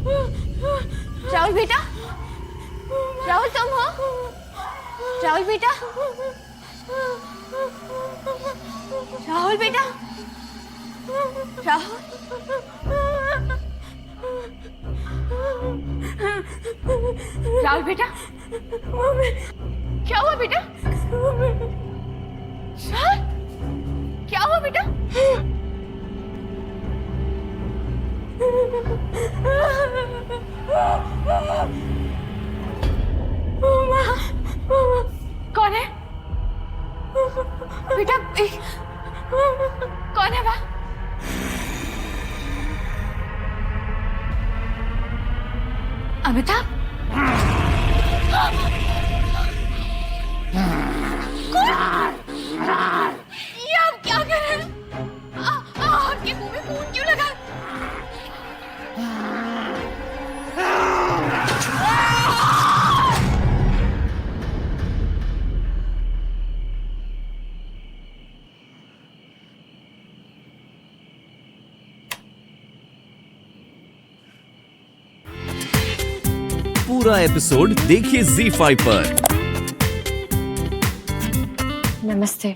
राहुल बेटा, राहुल तुम हो? राहुल बेटा, राहुल बेटा, राहुल, राहुल बेटा, क्या हुआ बेटा? राहुल, क्या हुआ बेटा? कौन है बेटा? कौन है वह? अमिताभ? ये आप क्या कर रहे हैं? आपके मुंह में खून क्यों लगा? पूरा एपिसोड देखिए ZEE5 पर। नमस्ते।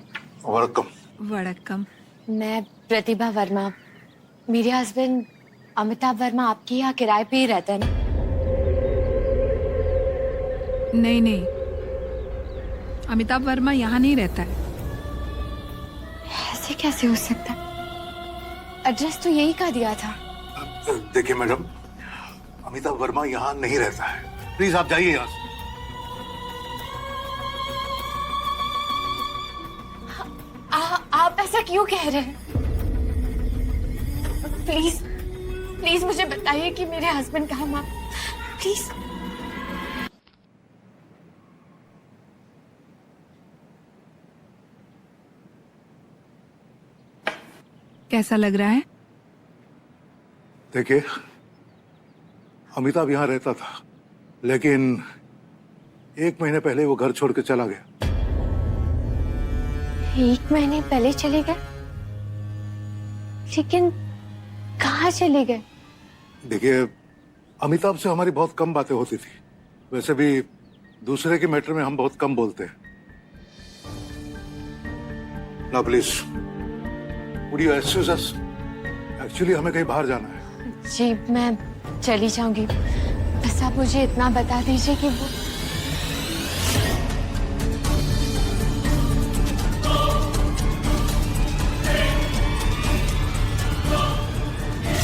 वणक्कम। वड़क्कम। मैं प्रतिभा वर्मा। मेरे हस्बैंड अमिताभ वर्मा आपके यहाँ किराए पे ही रहते हैं ना? नहीं नहीं, अमिताभ वर्मा यहाँ नहीं रहता है। ऐसे कैसे हो सकता है? एड्रेस तो यही का दिया था। देखिए मैडम, अमिताभ वर्मा यहाँ नहीं रहता है। प्लीज आप जाइए यहाँ से। आप ऐसा क्यों कह रहे हैं? प्लीज प्लीज मुझे बताइए कि मेरे हस्बैंड कहाँ हैं। प्लीज। कैसा लग रहा है? देखिए, अमिताभ यहाँ रहता था, लेकिन 1 महीने पहले वो घर छोड़ के चला गया। 1 महीने पहले चले गए? लेकिन कहाँ चले गए? देखिए, अमिताभ से हमारी बहुत कम बातें होती थी। वैसे भी दूसरे के मैटर में हम बहुत कम बोलते हैं। ना please, would you excuse us? Actually हमें कहीं बाहर जाना है। जी मैं चली जाऊंगी, बस आप मुझे इतना बता दीजिए कि वो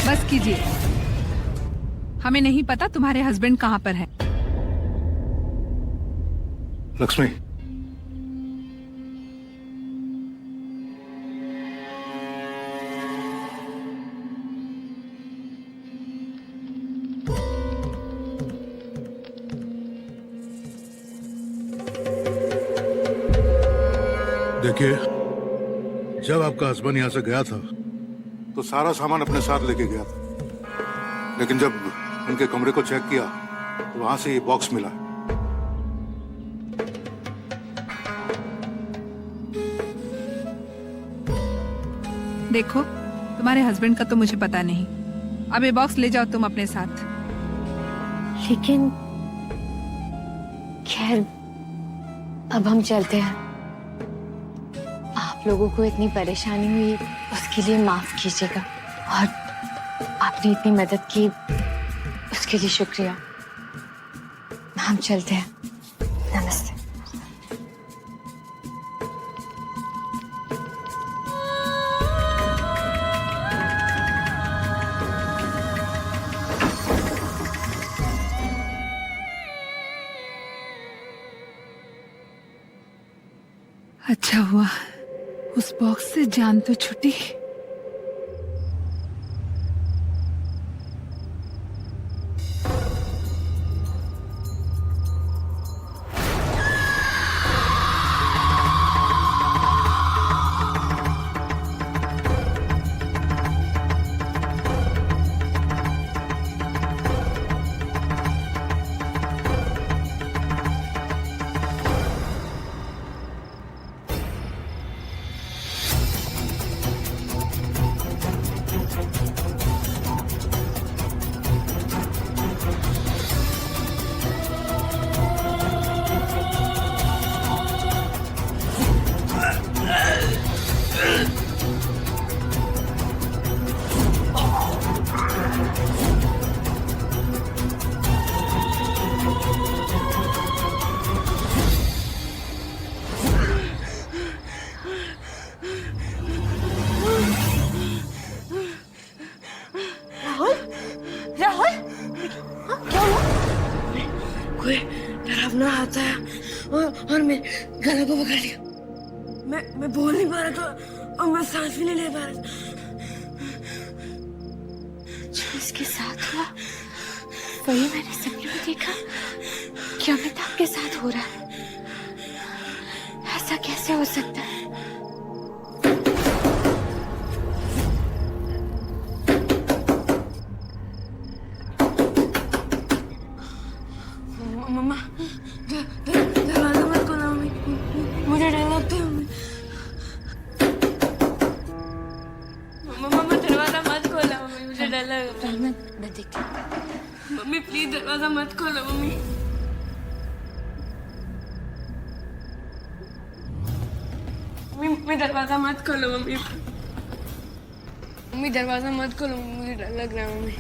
बस कीजिए, हमें नहीं पता तुम्हारे हस्बैंड कहाँ पर है। लक्ष्मी, देखिए, जब आपका हस्बैंड यहाँ से गया था तो सारा सामान अपने साथ लेके गया था, लेकिन जब उनके कमरे को चेक किया तो वहां से ये बॉक्स मिला। देखो, तुम्हारे हस्बैंड का तो मुझे पता नहीं। अब ये बॉक्स ले जाओ तुम अपने साथ। लेकिन खैर, अब हम चलते हैं। आप लोगों को इतनी परेशानी हुई उसके लिए माफ कीजिएगा, और आपने इतनी मदद की उसके लिए शुक्रिया। हम चलते हैं। नमस्ते। अच्छा हुआ उस बॉक्स से जान तो छूटी। राहुल, क्या हुआ? कोई डरावना आता है और मेरे गले को पकड़ लिया। मैं बोल नहीं पा रहा था और मैं सांस भी नहीं ले पा रहा था। जो इसके साथ हुआ वही मैंने सपने में देखा कि अमिताभ के साथ हो रहा है। ऐसा कैसे हो सकता है? मम्मा, दरवाजा मत खोलो मम्मी, मुझे डर लगता है मम्मी। मम्मा दरवाजा मत खोलो मम्मी, मुझे डर लगता है। मैं देखती हूँ। मम्मी प्लीज दरवाजा मत खोलो मम्मी। मम्मी दरवाजा मत खोलो मम्मी। मम्मी दरवाजा मत खोलो, मुझे डर लग रहा है मम्मी।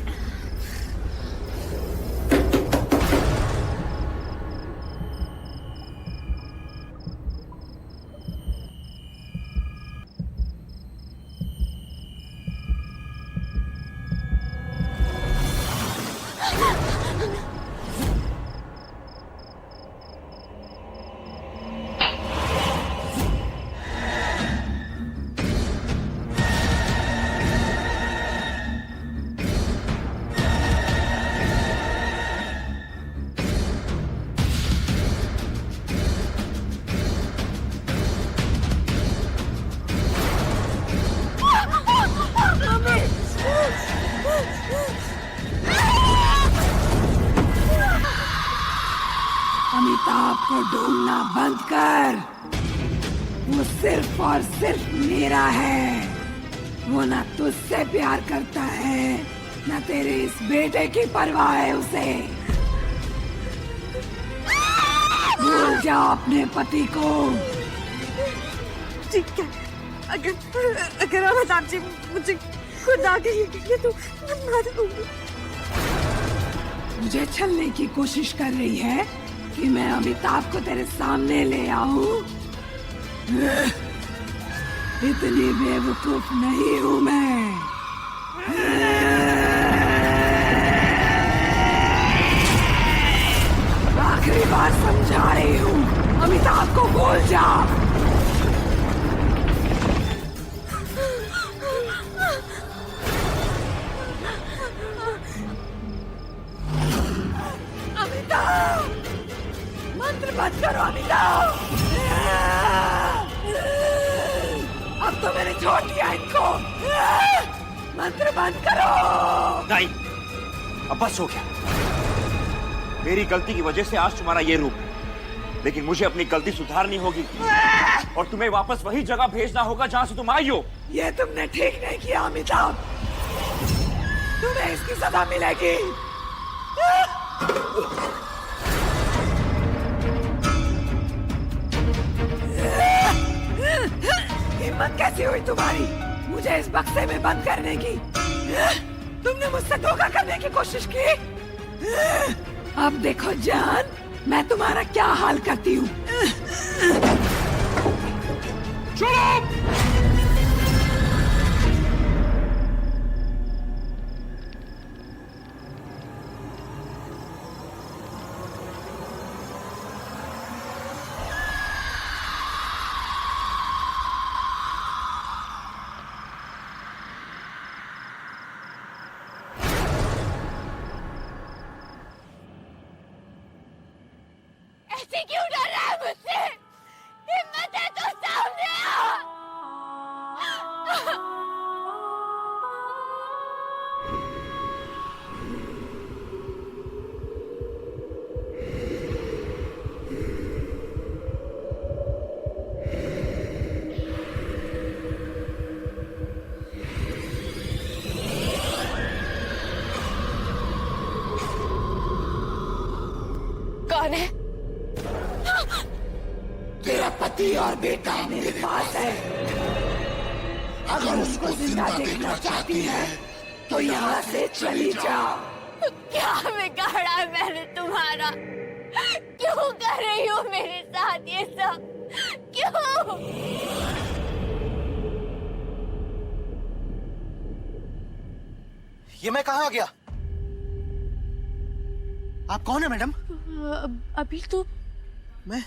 अमिताभ को ढूंढना बंद कर। वो सिर्फ और सिर्फ मेरा है। वो ना तुझसे प्यार करता है ना तेरे इस बेटे की परवाह है उसे। भूल जा अपने पति को। ठीक है, अगर अमिताभ जी मुझे खुद आके ये कहेंगे तो मैं मार दूंगी। मुझे छलने की कोशिश कर रही है कि मैं अमिताभ को तेरे सामने ले आऊं। इतनी बेवकूफ नहीं हूं मैं। आखिरी बार समझा रही हूं, अमिताभ को भूल जा। अमिताभ, मंत्र बंद करो अमिताभ। अब तो मैंने छोड़ दिया इनको। मंत्र बंद करो। नहीं, अब बस हो गया। मेरी गलती की वजह से आज तुम्हारा ये रूप, लेकिन मुझे अपनी गलती सुधारनी होगी और तुम्हें वापस वही जगह भेजना होगा जहां से तुम आई हो। ये तुमने ठीक नहीं किया अमिताभ। तुम्हें इसकी सजा मिलेगी। हिम्मत कैसी हुई तुम्हारी मुझे इस बक्से में बंद करने की? तुमने मुझसे धोखा करने की कोशिश की। अब देखो जान, मैं तुम्हारा क्या हाल करती हूँ। ऐसे क्यों डर रहा है मुझसे? हिम्मत है तो सामने आ। कौन है? तेरा पति और बेटा मेरे पास है। अगर उसको जिंदा देखना चाहती है तो यहाँ से चली जाओ। क्या बिगाड़ा मैंने तुम्हारा? क्यों कर रही हो मेरे साथ ये सब? क्यों? ये मैं कहाँ आ गया? आप कौन है मैडम? अभी तो मैं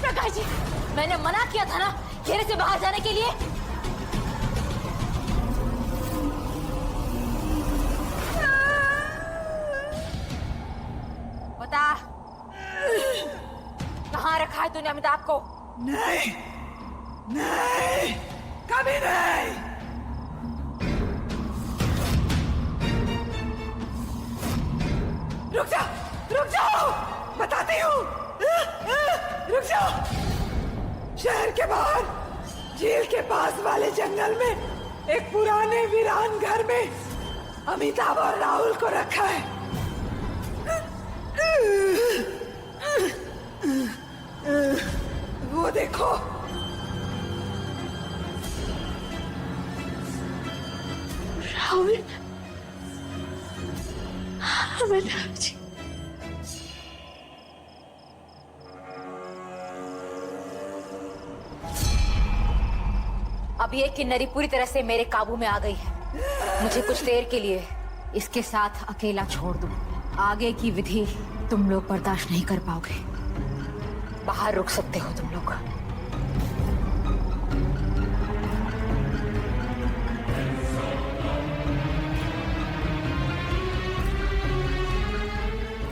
प्रकाश जी, मैंने मना किया था ना घेरे से बाहर जाने के लिए। बता, कहाँ रखा है तूने अमिताभ को? नहीं, नहीं, कभी नहीं। रुक जाओ, रुक जाओ, बताती हूँ। रुक जाओ। शहर के बाहर झील के पास वाले जंगल में एक पुराने वीरान घर में अमिताभ और राहुल को रखा है। वो देखो, राहुल, अमिताभ जी। अब ये किन्नरी पूरी तरह से मेरे काबू में आ गई है। मुझे कुछ देर के लिए इसके साथ अकेला छोड़ दो। आगे की विधि तुम लोग बर्दाश्त नहीं कर पाओगे। बाहर रुक सकते हो तुम लोग।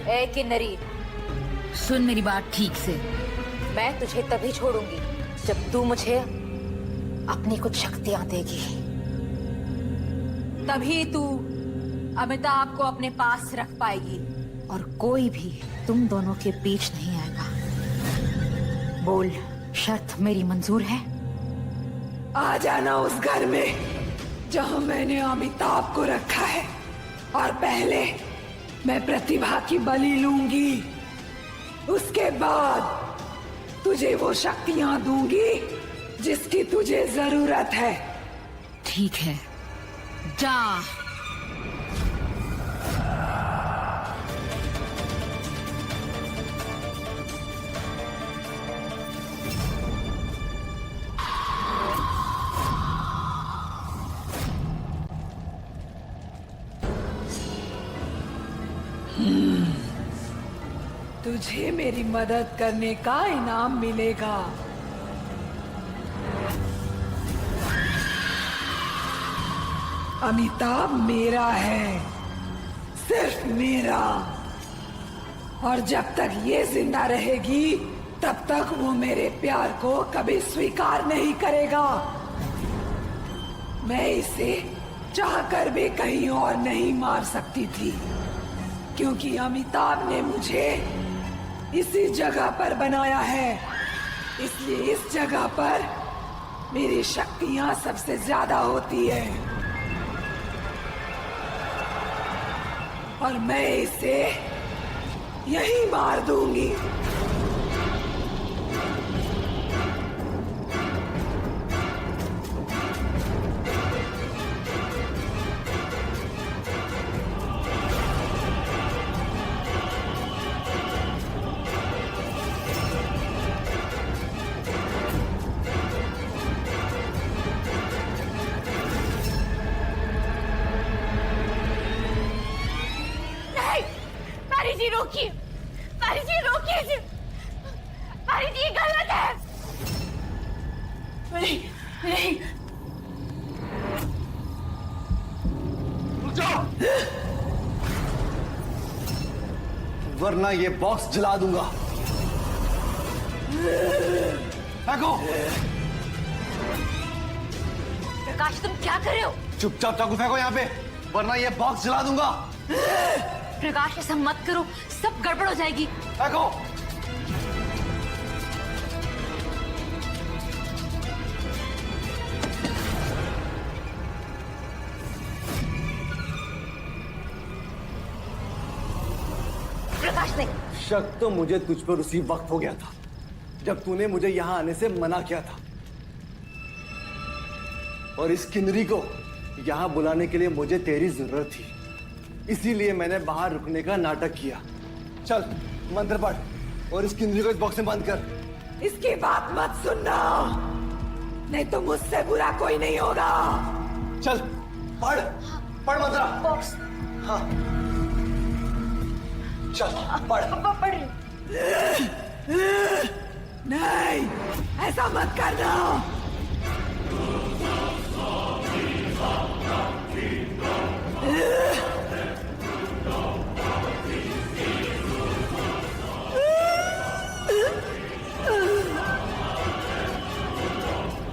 ए किन्नरी, सुन मेरी बात ठीक से। मैं तुझे तभी छोड़ूंगी जब तू मुझे अपनी कुछ शक्तियां देगी। तभी तू अमिताभ को अपने पास रख पाएगी और कोई भी तुम दोनों के बीच नहीं आएगा। बोल, शर्त मेरी मंजूर है? आ जाना उस घर में जहां मैंने अमिताभ को रखा है, और पहले मैं प्रतिभा की बलि लूंगी। उसके बाद तुझे वो शक्तियां दूंगी जिसकी तुझे जरूरत है। ठीक है, जा। तुझे मेरी मदद करने का इनाम मिलेगा। अमिताभ मेरा है, सिर्फ मेरा, और जब तक ये जिंदा रहेगी तब तक वो मेरे प्यार को कभी स्वीकार नहीं करेगा। मैं इसे चाहकर भी कहीं और नहीं मार सकती थी, क्योंकि अमिताभ ने मुझे इसी जगह पर बनाया है। इसलिए इस जगह पर मेरी शक्तियां सबसे ज्यादा होती है, और मैं इसे यहीं मार दूंगी। रोकिए, पारी जी रोकिए जी, पारी जी ये गलत है। नहीं नहीं, रुक जाओ, वरना ये बॉक्स जला दूंगा। फेंको। प्रकाश तुम क्या कर रहे हो? चुपचाप चाकू फेंको यहाँ पे, वरना ये बॉक्स जला दूंगा। प्रकाश ऐसा मत करो, सब गड़बड़ हो जाएगी। फेंको। प्रकाश नहीं। शक तो मुझे तुझ पर उसी वक्त हो गया था जब तूने मुझे यहां आने से मना किया था, और इस किन्नरी को यहां बुलाने के लिए मुझे तेरी जरूरत थी, इसीलिए मैंने बाहर रुकने का नाटक किया। चल मंत्र पढ़ और इस किन्नरी को इस बॉक्स में बंद कर। इसकी बात मत सुनना, नहीं तो मुझसे बुरा कोई नहीं होगा। चल पढ़, पढ़ मंत्र। बॉक्स। हाँ चल पढ़। पढ़। नहीं, ऐसा मत करना।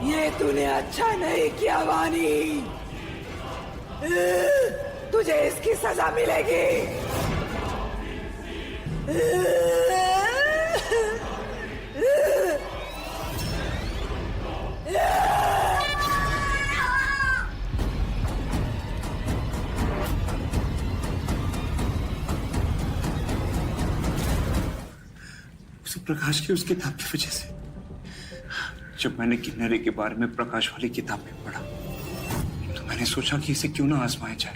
ये तूने अच्छा नहीं किया वानी, तुझे इसकी सजा मिलेगी। उसे प्रकाश की उस किताब की वजह से, जब मैंने किन्नरी के बारे में प्रकाश वाली किताब में पढ़ा तो मैंने सोचा कि इसे क्यों ना आजमाया जाए,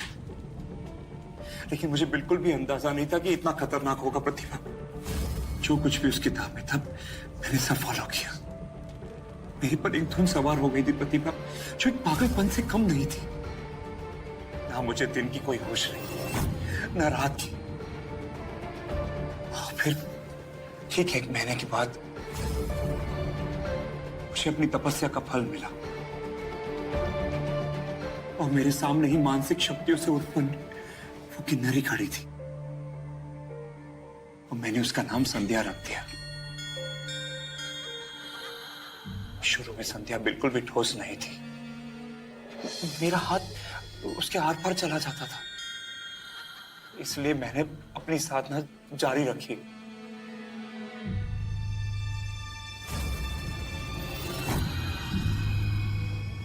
लेकिन मुझे बिल्कुल भी अंदाजा नहीं था कि इतना खतरनाक होगा। प्रतिभा, जो कुछ भी उस किताब में था मैंने सब फॉलो किया। मेरे पर एक धुन सवार हो गई थी प्रतिभा, जो एक पागलपन से कम नहीं थी। ना मुझे दिन की कोई होश नहीं, ना रात की। और फिर ठीक 1 महीने के बाद मुझे अपनी तपस्या का फल मिला, और मेरे सामने ही मानसिक शक्तियों से उत्पन्न वो किन्नरी खड़ी थी, और मैंने उसका नाम संध्या रख दिया। शुरू में संध्या बिल्कुल भी ठोस नहीं थी, मेरा हाथ उसके आर पार चला जाता था, इसलिए मैंने अपनी साधना जारी रखी।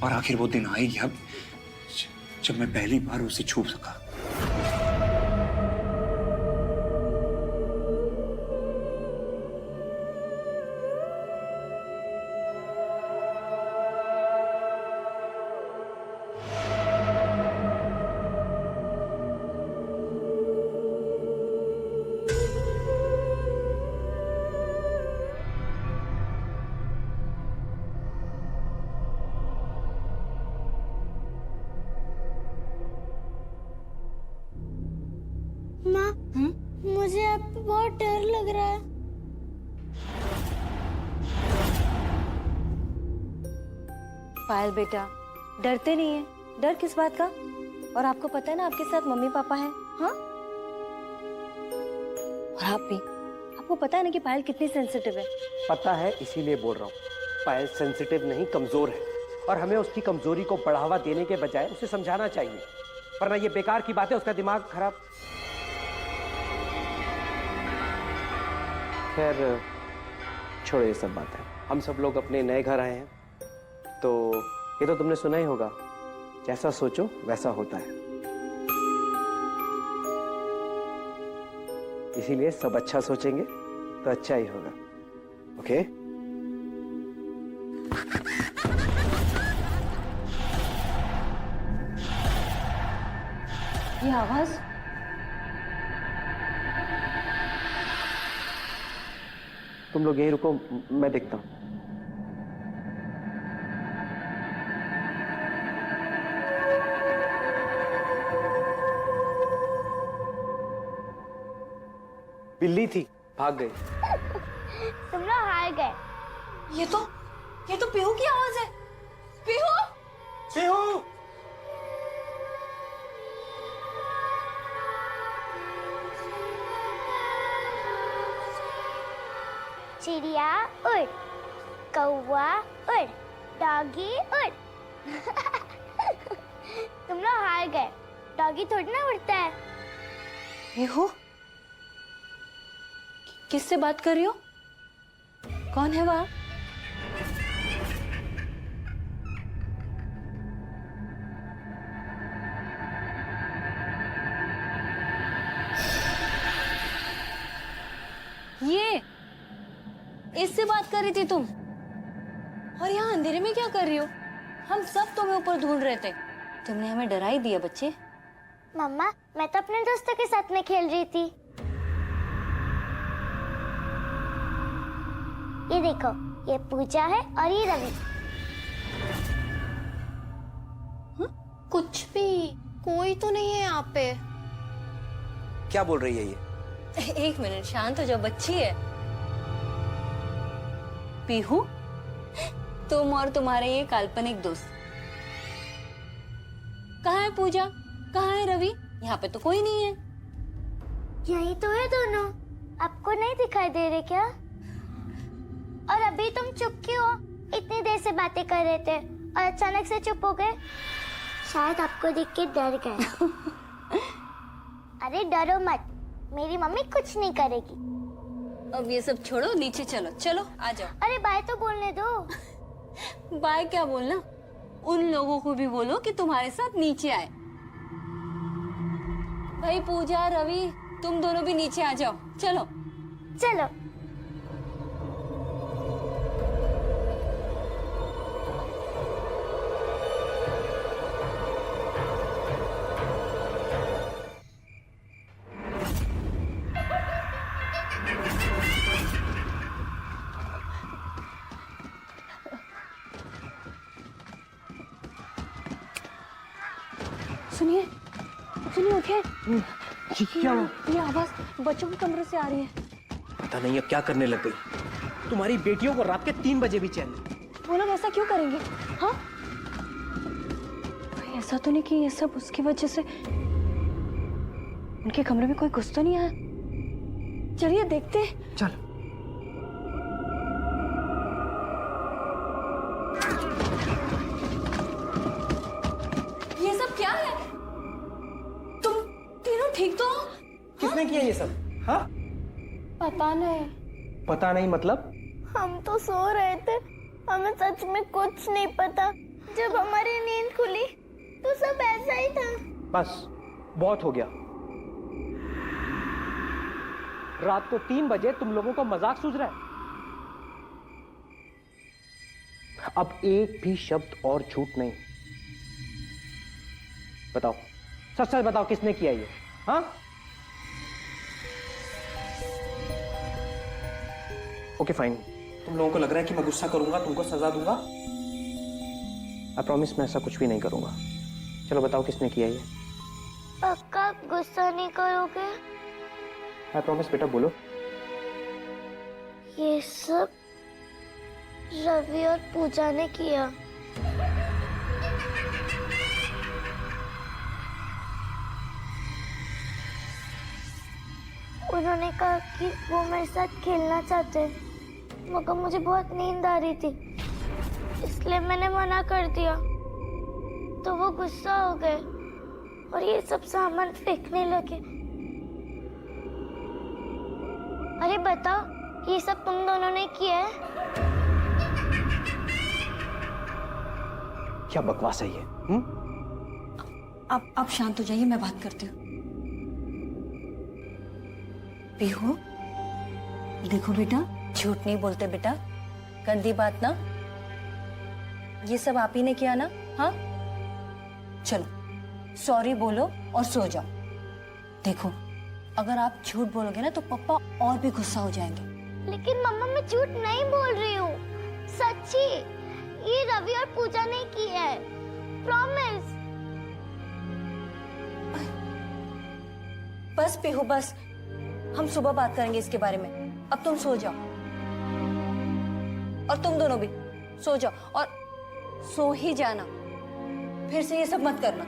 और आखिर वो दिन आ ही गया जब मैं पहली बार उसे छू सका। माँ, मुझे अब बहुत डर लग रहा है। पायल बेटा, डरते नहीं है, डर किस बात का? और आपको पता है ना आपके साथ मम्मी पापा हैं, हाँ? और आप भी, आपको पता है ना कि पायल कितनी सेंसिटिव है। पता है, इसीलिए बोल रहा हूँ। पायल सेंसिटिव नहीं, कमजोर है, और हमें उसकी कमजोरी को बढ़ावा देने के बजाय उसे समझाना चाहिए, वरना ये बेकार की बात है, उसका दिमाग खराब। खैर छोड़ो ये सब बातें, हम सब लोग अपने नए घर आए हैं, तो ये तो तुमने सुना ही होगा, जैसा सोचो वैसा होता है। इसीलिए सब अच्छा सोचेंगे तो अच्छा ही होगा। ओके? ये आवाज तुम लोग यहीं रुको, मैं देखता हूं। बिल्ली थी, भाग गई। तुम लोग हार गए। ये तो पीहू की आवाज है। पीहू, पीहू! चिड़िया उड़, कौवा उड़, डॉगी उड़। तुम लोग हार गए। डॉगी थोड़ी ना उड़ता है। पीहू, किससे बात कर रही हो? कौन है वहाँ? ये इससे बात कर रही थी तुम? और यहाँ अंधेरे में क्या कर रही हो? हम सब तुम्हें ऊपर ढूंढ रहे थे। तुमने हमें डरा ही दिया बच्चे। मम्मा, मैं तो अपने दोस्तों के साथ में खेल रही थी। ये देखो, ये पूजा है और ये रवि। कुछ भी, कोई तो नहीं है यहाँ पे। क्या बोल रही है ये? एक मिनट, शांत हो जाओ, बच्ची है। पीहू, तुम और तुम्हारे ये काल्पनिक दोस्त। कहाँ है पूजा? कहाँ है रवि? यहाँ पे तो कोई नहीं है। यही तो है दोनों। आपको नहीं दिखाई दे रहे क्या? और अभी तुम चुप क्यों हो? इतनी देर से बातें कर रहे थे और अचानक से चुप हो गए। शायद आपको देख के डर गए। अरे डरो मत, मेरी मम्मी कुछ नहीं करेगी। अब ये सब छोड़ो, नीचे चलो। चलो आ जाओ। अरे बाय तो बोलने दो। बाय क्या बोलना? उन लोगों को भी बोलो कि तुम्हारे साथ नीचे आए। भाई पूजा, रवि, तुम दोनों भी नीचे आ जाओ। चलो चलो। सुनिए, सुनिए, उठिए। क्या हुआ? ये आवाज बच्चों के कमरे से आ रही है। पता नहीं अब क्या करने लग गई। तुम्हारी बेटियों को रात के 3 बजे भी चैन नहीं। वो लोग ऐसा क्यों करेंगे? हाँ, कोई ऐसा तो नहीं कि ये सब उसकी वजह से उनके कमरे में कोई घुस तो नहीं आया? चलिए देखते हैं। चल। ये सब क्या है? तुम तीनों ठीक तो हो? किसने किया ये सब? हाँ? पता नहीं। पता नहीं मतलब? हम तो सो रहे थे, हमें सच में कुछ नहीं पता। जब हमारी नींद खुली तो सब ऐसा ही था। बस बहुत हो गया। रात को 3 बजे तुम लोगों को मजाक सूझ रहा है। अब एक भी शब्द और झूठ नहीं। बताओ, सच सच बताओ, किसने किया ये? हाँ? ओके फाइन, तुम लोगों को लग रहा है कि मैं गुस्सा करूंगा, तुमको सजा दूंगा। आई प्रॉमिस मैं ऐसा कुछ भी नहीं करूंगा। चलो बताओ किसने किया ये? पक्का गुस्सा नहीं करोगे? आई प्रॉमिस बेटा, बोलो। ये सब रवि और पूजा ने किया। उन्होंने कहा कि वो मेरे साथ खेलना चाहते हैं, मगर मुझे बहुत नींद आ रही थी, इसलिए मैंने मना कर दिया। तो वो गुस्सा हो गए और ये सब सामान फेंकने लगे। अरे बताओ, ये सब तुम दोनों ने किया है? क्या बकवास है ये? आप शांत हो जाइए, मैं बात करती हूँ। पीहू, देखो बेटा, झूठ नहीं बोलते बेटा, गंदी बात ना। ये सब आप ही ने किया ना? हाँ, चलो सॉरी बोलो और सो जाओ। देखो, अगर आप झूठ बोलोगे ना तो पापा और भी गुस्सा हो जाएंगे। लेकिन मम्मा, मैं झूठ नहीं बोल रही हूँ, सच्ची। ये रवि और पूजा ने किया है, प्रॉमिस। बस पीहू, बस हम सुबह बात करेंगे इसके बारे में। अब तुम सो जाओ, और तुम दोनों भी सो जाओ, और सो ही जाना, फिर से ये सब मत करना।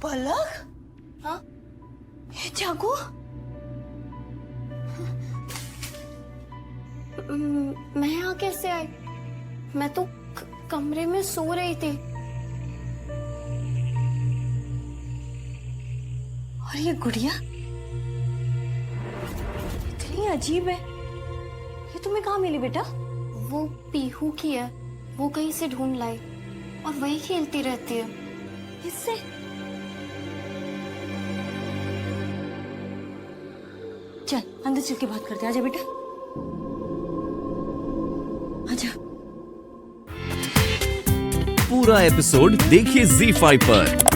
पलक, हाँ, ये चाकू? मैं यहाँ कैसे आई? मैं तो कमरे में सो रही थी। और ये गुड़िया इतनी अजीब है, ये तुम्हें कहाँ मिली बेटा? वो पीहू की है, वो कहीं से ढूंढ लाई और वही खेलती रहती है। इससे? चल अंदर चल के बात करते हैं। आजा बेटा, आजा। पूरा एपिसोड देखिए ZEE5 पर।